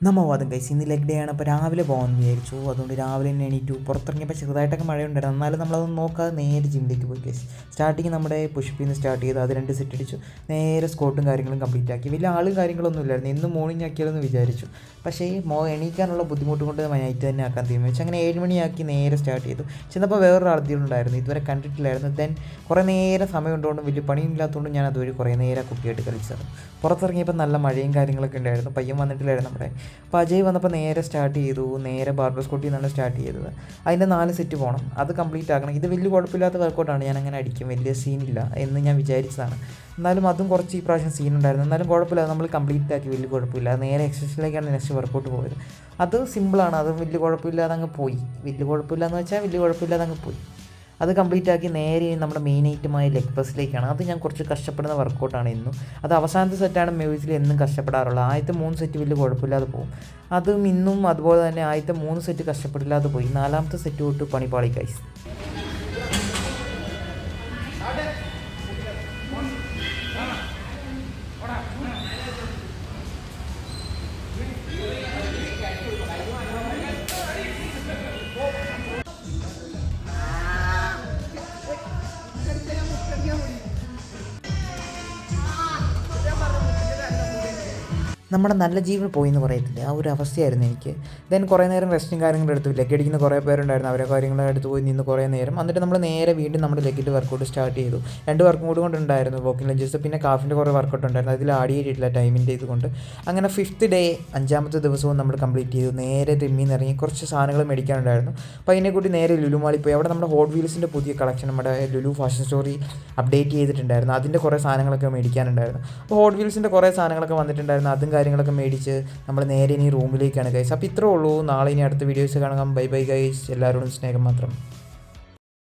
നമ്മവാദം കൈസ് ഇന്ന് leg day ആണ്. അപ്പോൾ രാവിലെ പോകാമെന്ന് വിചാരിച്ചു. അതുകൊണ്ട് രാവിലെ തന്നെ എണീറ്റു. പുറത്തിറങ്ങിയപ്പോൾ ചെറുതായിട്ടൊക്കെ മഴയുണ്ടായിരുന്നു. എന്നാലും നമ്മളതൊന്നും നോക്കാതെ നേരെ ജിമ്മിലേക്ക് പോയി കൈസ്. സ്റ്റാർട്ടിങ് നമ്മുടെ പുഷപ്പിൽ നിന്ന് സ്റ്റാർട്ട് ചെയ്ത് അത് 2 സെറ്റ് അടിച്ചു. നേരെ സ്കോട്ടും കാര്യങ്ങളും കംപ്ലീറ്റ് ആക്കി. വലിയ ആളും കാര്യങ്ങളൊന്നും ഇല്ലായിരുന്നു. ഇന്ന് മോർണിംഗ് ആക്കിയാലെന്ന് വിചാരിച്ചു. പക്ഷേ എണീക്കാനുള്ള ബുദ്ധിമുട്ട് കൊണ്ട് നൈറ്റ് തന്നെ ആക്കാൻ തീരുമാനിച്ചു. അങ്ങനെ 7 മണിയാക്കി നേരെ സ്റ്റാർട്ട് ചെയ്തു. ചെന്നപ്പോൾ വേറൊരു ആൾത്തിയുണ്ടായിരുന്നു, ഇതുവരെ കണ്ടിട്ടില്ലായിരുന്നു. ദെൻ കുറേ നേരം സമയം ഉണ്ടോണ്ടും വലിയ പണിയില്ലാത്തതുകൊണ്ടും ഞാൻ അതുവഴി കുറേ നേരം കുട്ടിയായിട്ട് കളിച്ചത്. പുറത്തിറങ്ങിയപ്പോൾ നല്ല മഴയും കാര്യങ്ങളൊക്കെ ഉണ്ടായിരുന്നു. പയ്യൻ വന്നിട്ടില്ലായിരുന്നു നമ്മുടെ. അപ്പോൾ അജയ് വന്നപ്പോൾ നേരെ സ്റ്റാർട്ട് ചെയ്തു. നേരെ ബാർബർ സ്കോട്ടിൽ നിന്നാണ് സ്റ്റാർട്ട് ചെയ്തത്. അതിൻ്റെ 4 സെറ്റ് പോകണം, അത് കംപ്ലീറ്റ് ആക്കണം. ഇത് വലിയ കുഴപ്പമില്ലാത്ത വർക്കൗട്ടാണ്, ഞാൻ അങ്ങനെ അടിക്കും, വലിയ സീനില്ല എന്ന് ഞാൻ വിചാരിച്ചതാണ്. എന്നാലും അതും കുറച്ച് ഈ പ്രാവശ്യം സീനുണ്ടായിരുന്നു. എന്നാലും കുഴപ്പമില്ല, നമ്മൾ കംപ്ലീറ്റ് ആക്കി, വലിയ കുഴപ്പമില്ല. നേരെ എക്സസൈസിലേക്കാണ് നെക്സ്റ്റ് വർക്കൗട്ട് പോയത്. അത് സിമ്പിളാണ്, അത് വലിയ കുഴപ്പമില്ലാതെ അങ്ങ് പോയി. വലിയ കുഴപ്പമില്ലാന്ന് വെച്ചാൽ വലിയ കുഴപ്പമില്ലാതെ അങ്ങ് പോയി. അത് കംപ്ലീറ്റ് ആക്കി നേരെ നമ്മുടെ മെയിൻ ഐറ്റമായ ലെഗ് പ്രസ്സിലേക്കാണ്. അത് ഞാൻ കുറച്ച് കഷ്ടപ്പെടുന്ന വർക്കൗട്ടാണ് ഇന്നും. അത് അവസാനത്തെ സെറ്റാണ് മ്യൂസിൽ എന്നും കഷ്ടപ്പെടാറുള്ളത്. ആദ്യത്തെ 3 സെറ്റ് വലിയ കുഴപ്പമില്ലാതെ പോകും. അതും ഇന്നും അതുപോലെ തന്നെ ആദ്യത്തെ 3 സെറ്റ് കഷ്ടപ്പെടില്ലാതെ പോയി. 4ാമത്തെ സെറ്റ് തൊട്ട് പണിപാളി കൈസ്. നമ്മുടെ നല്ല ജീവൻ പോയി എന്ന് പറയത്തില്ല, ആ ഒരു അവസ്ഥയായിരുന്നു എനിക്ക്. ദെൻ കുറേ നേരം റെസ്റ്റും കാര്യങ്ങളും എടുത്തു. ലെഗ് അടിക്കുന്ന കുറേ പേരുണ്ടായിരുന്നു, അവരെ കാര്യങ്ങളും എടുത്ത് പോയി നിന്ന് കുറേ നേരം. എന്നിട്ട് നമ്മൾ നേരെ വീണ്ടും നമ്മുടെ ലെഗിൻ്റെ വർക്കൗട്ട് സ്റ്റാർട്ട് ചെയ്തു. 2 വർക്കും കൂടി കൊണ്ടുണ്ടായിരുന്നു, വോക്കിംഗ് ലഞ്ചസ്, പിന്നെ കാഫിൻ്റെ കുറേ വർക്കൗട്ട് ഉണ്ടായിരുന്നു. അതിൽ ആഡ് ചെയ്തിട്ടില്ല ടൈമിൻ്റെ ഇതുകൊണ്ട്. അങ്ങനെ 5th ഡേ 5ാമത്തെ ദിവസവും നമ്മൾ കംപ്ലീറ്റ് ചെയ്തു. നേരെ ജിമ്മിൽ നിന്ന് ഇറങ്ങി കുറച്ച് സാധനങ്ങൾ മേടിക്കാനുണ്ടായിരുന്നു. അപ്പോൾ അതിനെ കൂടി നേരെ ലുലു മാളിൽ പോയി. അവിടെ നമ്മുടെ ഹോട്ട് വീൽസിൻ്റെ പുതിയ കളക്ഷൻ നമ്മുടെ ലുലു ഫാഷൻ സ്റ്റോറി അപ്ഡേറ്റ് ചെയ്തിട്ടുണ്ടായിരുന്നു. അതിൻ്റെ കുറേ സാധനങ്ങളൊക്കെ മേടിക്കാനുണ്ടായിരുന്നു. അപ്പോൾ ഹോട്ട് വീൽസിൻ്റെ കുറേ സാധനങ്ങളൊക്കെ വന്നിട്ടുണ്ടായിരുന്നു. അതും കാര്യങ്ങളൊക്കെ മേടിച്ച് നമ്മൾ നേരെ ഇനി റൂമിലേക്കാണ് ഗൈസ്. അപ്പോൾ ഇത്രേ ഉള്ളൂ. നാളെ ഇനി അടുത്ത വീഡിയോസ് കാണാം. Bye bye guys. എല്ലാവരോടും സ്നേഹം മാത്രം.